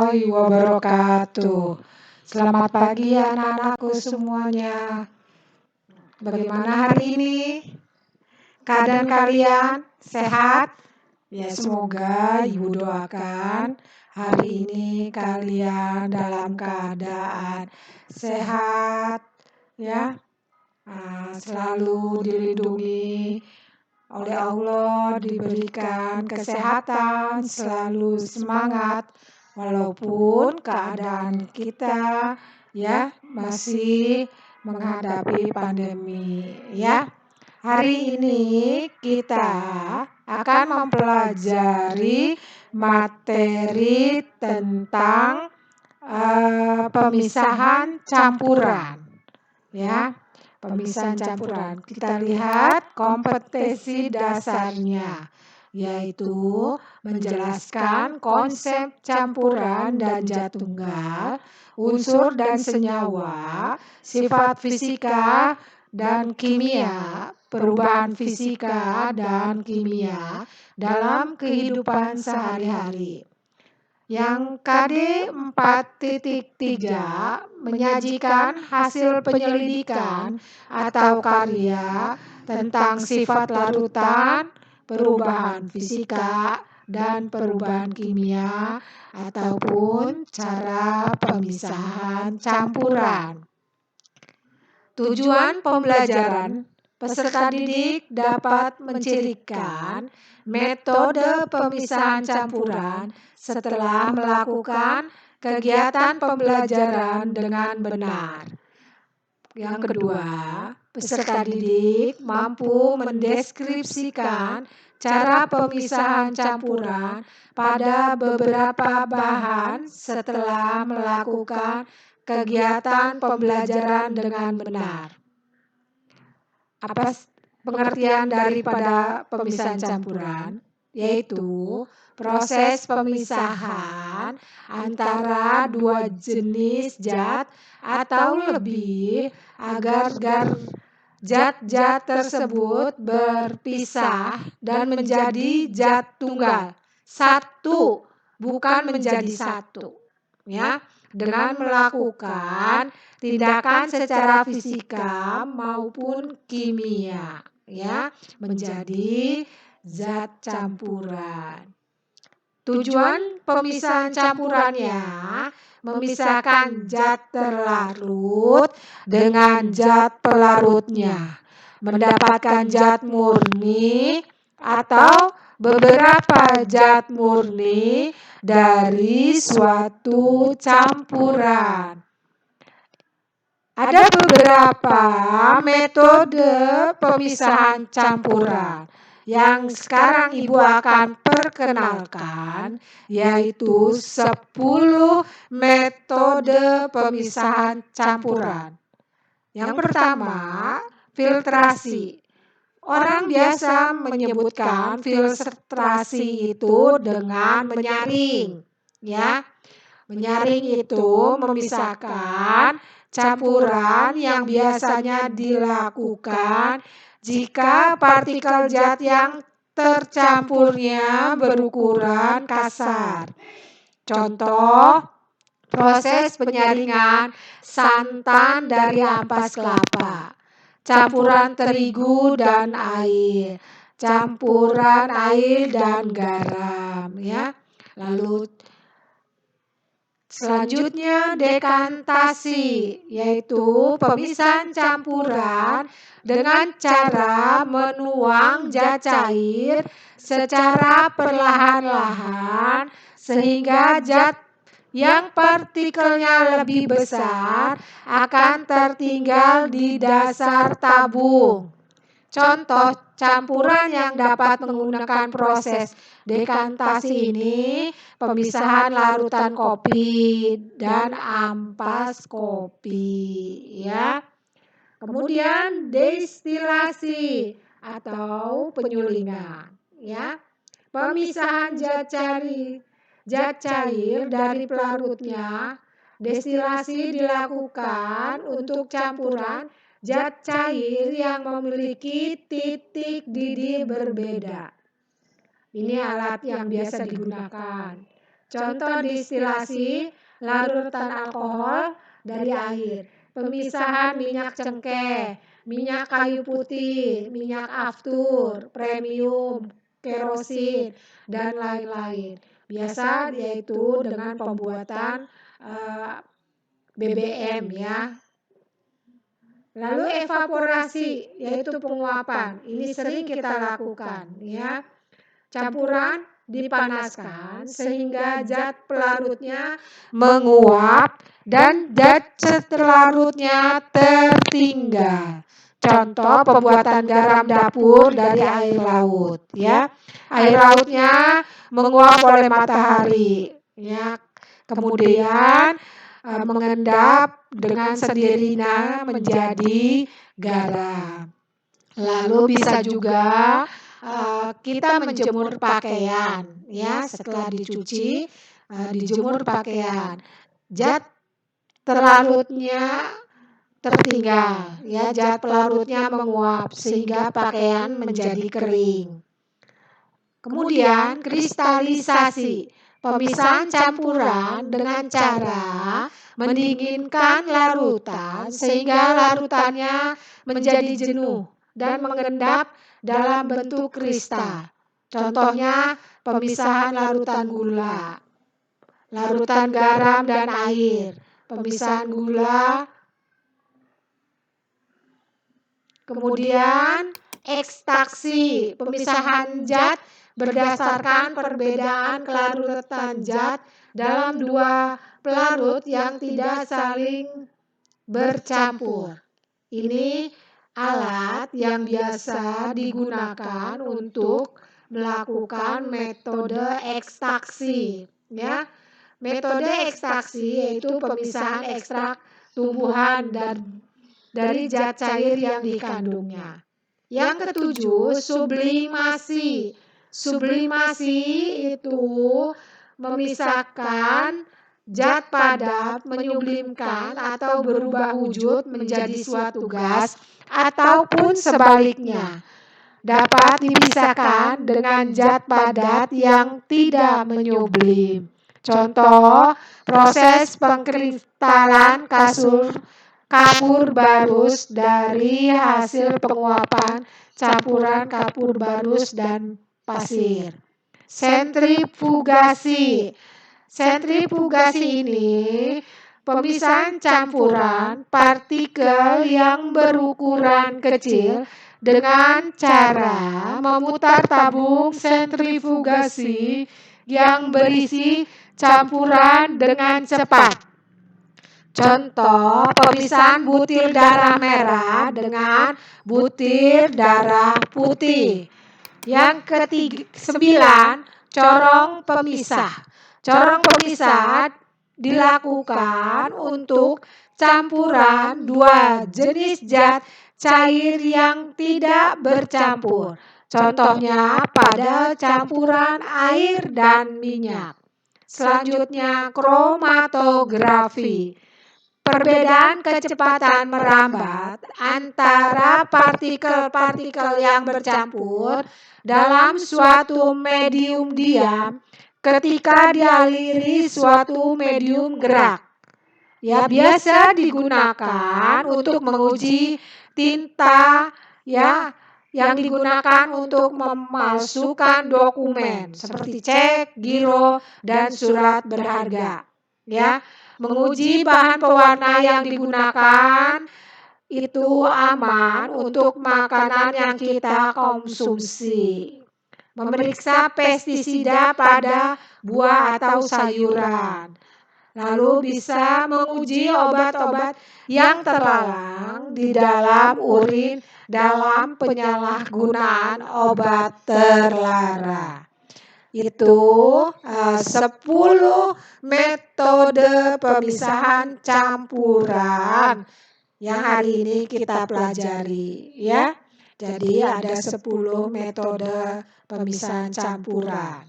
warahmatullahi wabarakatuh. Selamat pagi anak-anakku semuanya. Bagaimana hari ini? Keadaan kalian sehat? Ya, semoga Ibu doakan hari ini kalian dalam keadaan sehat ya. Selalu dilindungi oleh Allah, diberikan kesehatan, selalu semangat walaupun keadaan kita ya masih menghadapi pandemi ya. Hari ini kita akan mempelajari materi tentang pemisahan campuran ya. Pemisahan campuran. Kita lihat kompetensi dasarnya, yaitu menjelaskan konsep campuran dan zat tunggal, unsur dan senyawa, sifat fisika dan kimia, perubahan fisika dan kimia dalam kehidupan sehari-hari. Yang KD 4.3 menyajikan hasil penyelidikan atau karya tentang sifat larutan, perubahan fisika, dan perubahan kimia ataupun cara pemisahan campuran. Tujuan pembelajaran, peserta didik dapat mencirikan metode pemisahan campuran setelah melakukan kegiatan pembelajaran dengan benar. Yang kedua, peserta didik mampu mendeskripsikan cara pemisahan campuran pada beberapa bahan setelah melakukan kegiatan pembelajaran dengan benar. Apa pengertian daripada pemisahan campuran? Yaitu proses pemisahan antara dua jenis zat atau lebih agar zat-zat tersebut berpisah dan menjadi zat tunggal. Satu, bukan menjadi satu. Ya, dengan melakukan tindakan secara fisika maupun kimia, ya, menjadi zat campuran. Tujuan pemisahan campurannya memisahkan zat terlarut dengan zat pelarutnya, mendapatkan zat murni atau beberapa zat murni dari suatu campuran. Ada beberapa metode pemisahan campuran yang sekarang Ibu akan perkenalkan, yaitu 10 metode pemisahan campuran. Yang pertama, filtrasi. Orang biasa menyebutkan filtrasi itu dengan menyaring, ya. Menyaring itu memisahkan campuran yang biasanya dilakukan jika partikel zat yang tercampurnya berukuran kasar. Contoh, proses penyaringan santan dari ampas kelapa, campuran terigu dan air, campuran air dan garam, ya. Lalu selanjutnya dekantasi, yaitu pemisahan campuran dengan cara menuang zat cair secara perlahan-lahan sehingga zat yang partikelnya lebih besar akan tertinggal di dasar tabung. Contoh campuran yang dapat menggunakan proses dekantasi ini, pemisahan larutan kopi dan ampas kopi, ya. Kemudian destilasi atau penyulingan, ya. Pemisahan zat cair dari pelarutnya. Destilasi dilakukan untuk campuran zat cair yang memiliki titik didih berbeda. Ini alat yang biasa digunakan. Contoh distilasi larutan alkohol dari air, pemisahan minyak cengkeh, minyak kayu putih, minyak aftur, premium, kerosin, dan lain-lain. Biasa yaitu dengan pembuatan BBM ya. Lalu evaporasi yaitu penguapan. Ini sering kita lakukan ya. Campuran dipanaskan sehingga zat pelarutnya menguap dan zat pelarutnya tertinggal. Contoh pembuatan garam dapur dari air laut ya. Air lautnya menguap oleh matahari ya. Kemudian mengendap dengan sendirinya menjadi garam. Lalu bisa juga kita menjemur pakaian ya, setelah dicuci dijemur pakaian. Zat pelarutnya tertinggal ya, zat pelarutnya menguap sehingga pakaian menjadi kering. Kemudian kristalisasi, pemisahan campuran dengan cara mendinginkan larutan sehingga larutannya menjadi jenuh dan mengendap dalam bentuk kristal. Contohnya pemisahan larutan gula, larutan garam dan air, pemisahan gula. Kemudian ekstraksi, pemisahan zat berdasarkan perbedaan kelarutan zat dalam dua pelarut yang tidak saling bercampur. Ini alat yang biasa digunakan untuk melakukan metode ekstraksi ya. Metode ekstraksi yaitu pemisahan ekstrak tumbuhan dan dari zat cair yang dikandungnya. Yang ketujuh, sublimasi. Sublimasi itu memisahkan zat padat, menyublimkan atau berubah wujud menjadi suatu gas ataupun sebaliknya. Dapat dipisahkan dengan zat padat yang tidak menyublim. Contoh, proses pengkristalan kapur barus dari hasil penguapan campuran kapur barus dan pasir. Sentrifugasi. Sentrifugasi ini pemisahan campuran partikel yang berukuran kecil dengan cara memutar tabung sentrifugasi yang berisi campuran dengan cepat. Contoh pemisahan butir darah merah dengan butir darah putih. Yang ke-9, corong pemisah. Corong pemisah dilakukan untuk campuran dua jenis zat cair yang tidak bercampur. Contohnya pada campuran air dan minyak. Selanjutnya kromatografi. Perbedaan kecepatan merambat antara partikel-partikel yang bercampur dalam suatu medium diam ketika dialiri suatu medium gerak. Ya, biasa digunakan untuk menguji tinta ya, yang digunakan untuk memalsukan dokumen seperti cek, giro, dan surat berharga. Ya, menguji bahan pewarna yang digunakan itu aman untuk makanan yang kita konsumsi. Memeriksa pestisida pada buah atau sayuran. Lalu bisa menguji obat-obat yang terlarang di dalam urin dalam penyalahgunaan obat terlarang. Itu 10 metode pemisahan campuran yang hari ini kita pelajari ya. Jadi ada 10 metode pemisahan campuran.